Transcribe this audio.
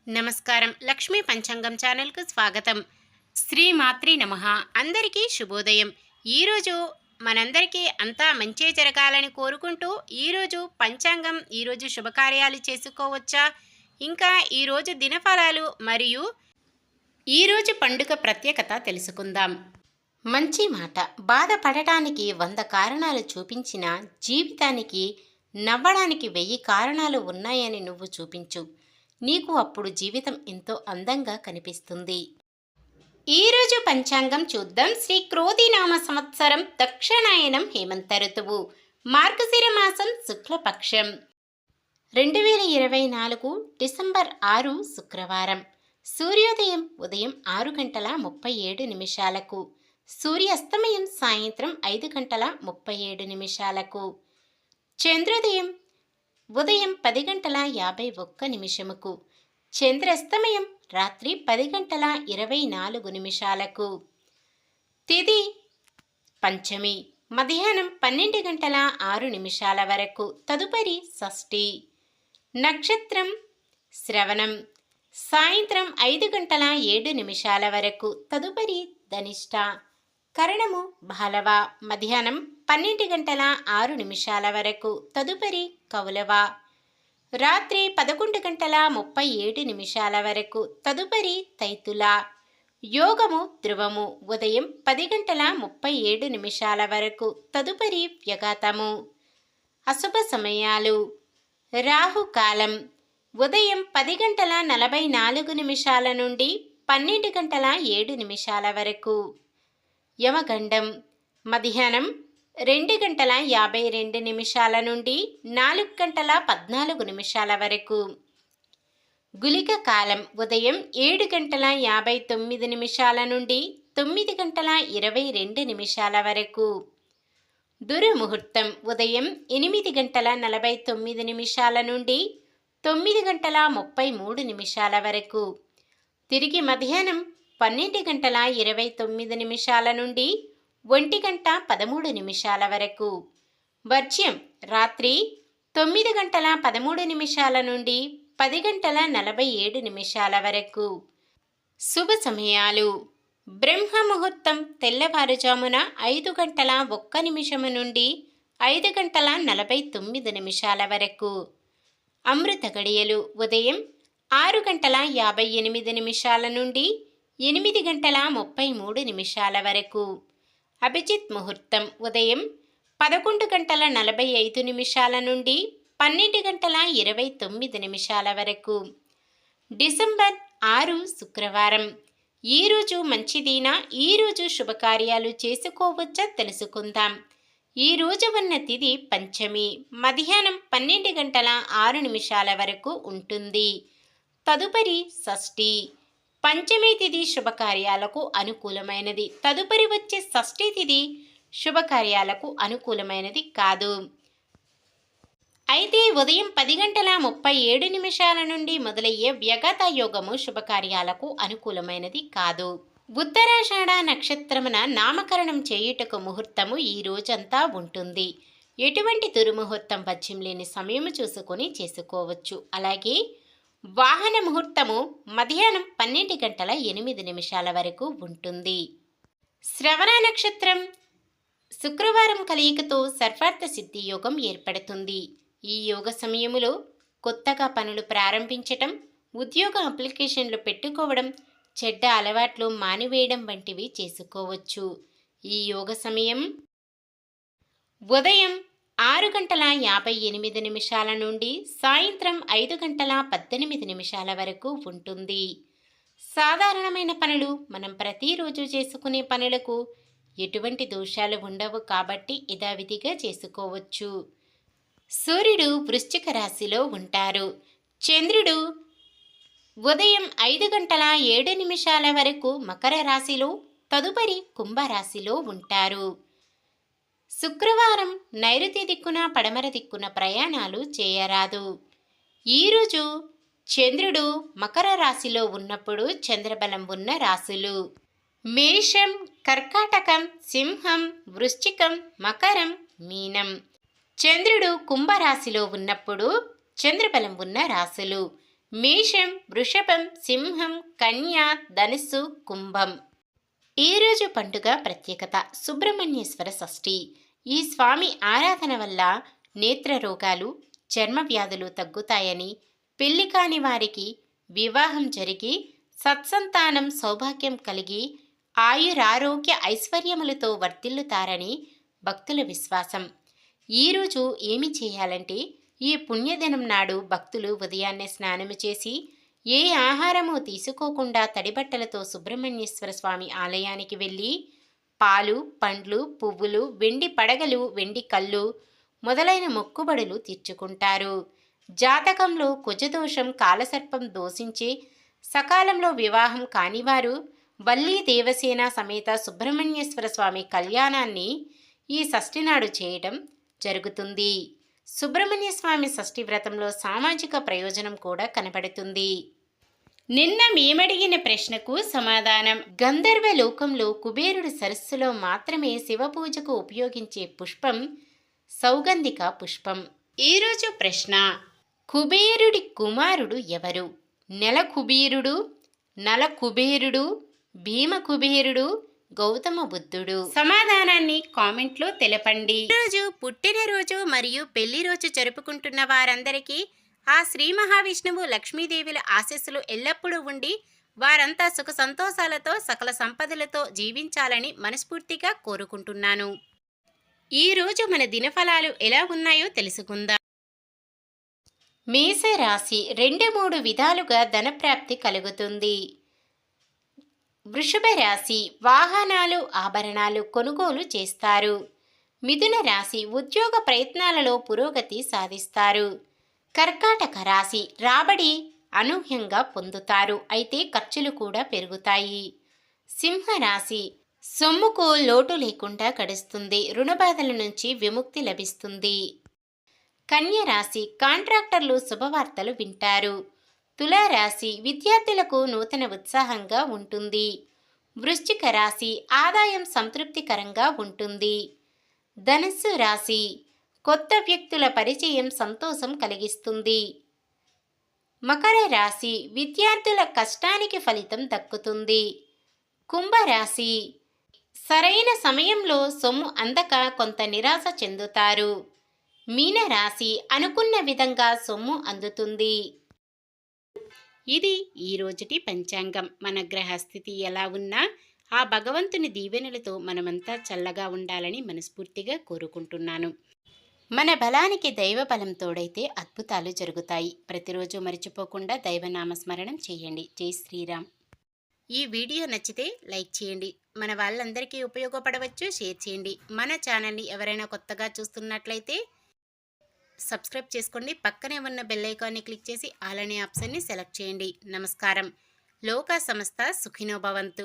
నమస్కారం. లక్ష్మీ పంచాంగం ఛానల్కు స్వాగతం. శ్రీమాత్రి నమః. అందరికీ శుభోదయం. ఈరోజు మనందరికీ అంతా మంచే జరగాలని కోరుకుంటూ ఈరోజు పంచాంగం, ఈరోజు శుభకార్యాలు చేసుకోవచ్చా, ఇంకా ఈరోజు దినఫలాలు మరియు ఈరోజు పండుగ ప్రత్యేకత తెలుసుకుందాం. మంచి మాట. బాధపడటానికి 100 కారణాలు చూపించిన జీవితానికి నవ్వడానికి 1000 కారణాలు ఉన్నాయని నువ్వు చూపించు. నీకు అప్పుడు జీవితం ఎంతో అందంగా కనిపిస్తుంది. ఈరోజు పంచాంగం చూద్దాం. శ్రీ క్రోధినామ సంవత్సరం, దక్షిణాయనం, హేమంత ఋతువు, మార్గశిర మాసం, శుక్లపక్షం, 2024 డిసెంబర్ 6 శుక్రవారం. సూర్యోదయం ఉదయం 6:37, సూర్యాస్తమయం సాయంత్రం 5:37. చంద్రోదయం ఉదయం 10:51, చంద్రాస్తమయం రాత్రి 10:24. తిథి పంచమి, మధ్యాహ్నం 12:06 వరకు, తదుపరి షష్ఠి. నక్షత్రం శ్రవణం, సాయంత్రం 5:07 వరకు, తదుపరి ధనిష్ట. కరణము బాలవ, మధ్యాహ్నం 12:06 వరకు, తదుపరి కౌలవ. రాత్రి 11:37 వరకు, తదుపరి తైతుల. యోగము ధ్రువము, ఉదయం 10:37 వరకు, తదుపరి వ్యఘాతము. అశుభ సమయాలు: రాహుకాలం ఉదయం 10:44 నుండి 12:07 వరకు. యమగండం మధ్యాహ్నం 2:52 నుండి 4:14 వరకు. గుళిక కాలం ఉదయం 7:59 నుండి 9:22 వరకు. దుర్ముహూర్తం ఉదయం 8:49 నుండి 9:33 వరకు. తిరిగి మధ్యాహ్నం 12:29 నుండి 1:13 వరకు. వర్జ్యం రాత్రి 9:13 నుండి 10:47 వరకు. శుభ సమయాలు: బ్రహ్మముహూర్తం తెల్లవారుజామున 5:01 నుండి 5:49 వరకు. అమృత గడియలు ఉదయం 6:58 నుండి 8:33 వరకు. అభిజిత్ ముహూర్తం ఉదయం 11:45 నుండి 12:29 వరకు. డిసెంబర్ 6 శుక్రవారం. ఈరోజు మంచిదినా? ఈరోజు శుభకార్యాలు చేసుకోవచ్చా తెలుసుకుందాం. ఈరోజు ఉన్న తిథి పంచమి, మధ్యాహ్నం 12:06 వరకు ఉంటుంది, తదుపరి షష్ఠి. పంచమి తిథి శుభకార్యాలకు అనుకూలమైనది, తదుపరి వచ్చే షష్ఠి తిథి శుభకార్యాలకు అనుకూలమైనది కాదు. అయితే ఉదయం 10:37 నుండి మొదలయ్యే వ్యఘాత యోగము శుభకార్యాలకు అనుకూలమైనది కాదు. ఉత్తరాషాఢ నక్షత్రమున నామకరణం చేయుటకు ముహూర్తము ఈ రోజంతా ఉంటుంది. ఎటువంటి దుర్ముహూర్తం వజ్యం లేని సమయము చూసుకొని చేసుకోవచ్చు. అలాగే వాహన ముహూర్తము మధ్యాహ్నం 12:08 వరకు ఉంటుంది. శ్రవణ నక్షత్రం శుక్రవారం కలయికతో సర్వార్థ సిద్ధి యోగం ఏర్పడుతుంది. ఈ యోగ సమయములో కొత్తగా పనులు ప్రారంభించటం, ఉద్యోగ అప్లికేషన్లు పెట్టుకోవడం, చెడ్డ అలవాట్లు మానివేయడం వంటివి చేసుకోవచ్చు. ఈ యోగ సమయం ఉదయం 6:58 నుండి సాయంత్రం 5:18 వరకు ఉంటుంది. సాధారణమైన పనులు మనం ప్రతిరోజు చేసుకునే పనులకు ఎటువంటి దోషాలు ఉండవు కాబట్టి యథావిధిగా చేసుకోవచ్చు. సూర్యుడు వృశ్చిక రాశిలో ఉంటారు. చంద్రుడు ఉదయం 5:07 వరకు మకర రాశిలో, తదుపరి కుంభరాశిలో ఉంటారు. శుక్రవారం నైరుతి దిక్కున, పడమర దిక్కున ప్రయాణాలు చేయరాదు. ఈరోజు చంద్రుడు మకర రాశిలో ఉన్నప్పుడు చంద్రబలం ఉన్న రాశులు మేషం, కర్కాటకం, సింహం, వృశ్చికం, మకరం, మీనం. చంద్రుడు కుంభరాశిలో ఉన్నప్పుడు చంద్రబలం ఉన్న రాశులు మేషం, వృషభం, సింహం, కన్య, ధనుస్సు, కుంభం. ఈరోజు పండుగ ప్రత్యేకత సుబ్రహ్మణ్యేశ్వర షష్ఠి. ఈ స్వామి ఆరాధన వల్ల నేత్ర రోగాలు, చర్మ వ్యాధులు తగ్గుతాయని, పెళ్లి కాని వారికి వివాహం జరిగి సత్సంతానం సౌభాగ్యం కలిగి ఆయురారోగ్య ఐశ్వర్యములతో వర్ధిల్లుతారని భక్తుల విశ్వాసం. ఈరోజు ఏమి చేయాలంటే, ఈ పుణ్యదినం నాడు భక్తులు ఉదయాన్నే స్నానము చేసి ఏ ఆహారము తీసుకోకుండా తడిబట్టలతో సుబ్రహ్మణ్యేశ్వర స్వామి ఆలయానికి వెళ్ళి పాలు, పండ్లు, పువ్వులు, వెండి పడగలు, వెండి కళ్ళు మొదలైన మొక్కుబడులు తీర్చుకుంటారు. జాతకంలో కుజదోషం, కాలసర్పం దోషించి సకాలంలో వివాహం కానివారు వల్లీ దేవసేన సమేత సుబ్రహ్మణ్యేశ్వర స్వామి కళ్యాణాన్ని ఈ షష్ఠి నాడు చేయటం జరుగుతుంది. సుబ్రహ్మణ్య స్వామి షష్ఠి వ్రతంలో సామాజిక ప్రయోజనం కూడా కనబడుతుంది. నిన్న మేమడిగిన ప్రశ్నకు సమాధానం. గంధర్వ లోకంలో కుబేరుడి సరస్సులో మాత్రమే శివపూజకు ఉపయోగించే పుష్పం సౌగంధిక పుష్పం. ఈరోజు ప్రశ్న: కుబేరుడి కుమారుడు ఎవరు? నెల కుబేరుడు, నల కుబేరుడు, భీమ కుబేరుడు, గౌతమ బుద్ధుడు? సమాధానాన్ని కామెంట్లో తెలపండి. ఈరోజు పుట్టినరోజు మరియు పెళ్లి రోజు జరుపుకుంటున్న వారందరికీ ఆ శ్రీ మహావిష్ణువు, లక్ష్మీదేవుల ఆశీస్సులు ఎల్లప్పుడూ ఉండి వారంతా సుఖ సంతోషాలతో సకల సంపదలతో జీవించాలని మనస్ఫూర్తిగా కోరుకుంటున్నాను. ఈరోజు మన దినఫలాలు ఎలా ఉన్నాయో తెలుసుకుందాం. మేషరాశి 2-3 విధాలుగా ధనప్రాప్తి కలుగుతుంది. వృషభ రాశి వాహనాలు, ఆభరణాలు కొనుగోలు చేస్తారు. మిథున రాశి ఉద్యోగ ప్రయత్నాలలో పురోగతి సాధిస్తారు. కర్కాటక రాశి రాబడి అనూహ్యంగా పొందుతారు, అయితే ఖర్చులు కూడా పెరుగుతాయి. సింహరాశి సొమ్ముకు లోటు లేకుండా గడుస్తుంది, రుణబాధల నుంచి విముక్తి లభిస్తుంది. కన్య రాశి కాంట్రాక్టర్లు శుభవార్తలు వింటారు. తులారాశి విద్యార్థులకు నూతన ఉత్సాహంగా ఉంటుంది. వృశ్చిక రాశి ఆదాయం సంతృప్తికరంగా ఉంటుంది. ధనుస్సు రాశి కొత్త వ్యక్తుల పరిచయం సంతోషం కలిగిస్తుంది. మకర రాశి విద్యార్థుల కష్టానికి ఫలితం దక్కుతుంది. కుంభరాశి సరైన సమయంలో సొమ్ము అందక కొంత నిరాశ చెందుతారు. మీనరాశి అనుకున్న విధంగా సొమ్ము అందుతుంది. ఇది ఈ రోజుటి పంచాంగం. మన గ్రహస్థితి ఎలా ఉన్నా ఆ భగవంతుని దీవెనలతో మనమంతా చల్లగా ఉండాలని మనస్ఫూర్తిగా కోరుకుంటున్నాను. మన బలానికి దైవ బలం తోడైతే అద్భుతాలు జరుగుతాయి. ప్రతిరోజు మర్చిపోకుండా దైవనామస్మరణం చేయండి. జై శ్రీరామ్. ఈ వీడియో నచ్చితే లైక్ చేయండి. మన వాళ్ళందరికీ ఉపయోగపడవచ్చు, షేర్ చేయండి. మన ఛానల్ని ఎవరైనా కొత్తగా చూస్తున్నట్లయితే సబ్స్క్రైబ్ చేసుకోండి. పక్కనే ఉన్న బెల్ ఐకాన్ని క్లిక్ చేసి ఆల్ అనే ఆప్షన్ని సెలెక్ట్ చేయండి. నమస్కారం. లోకా సమస్త సుఖినో భవంతు.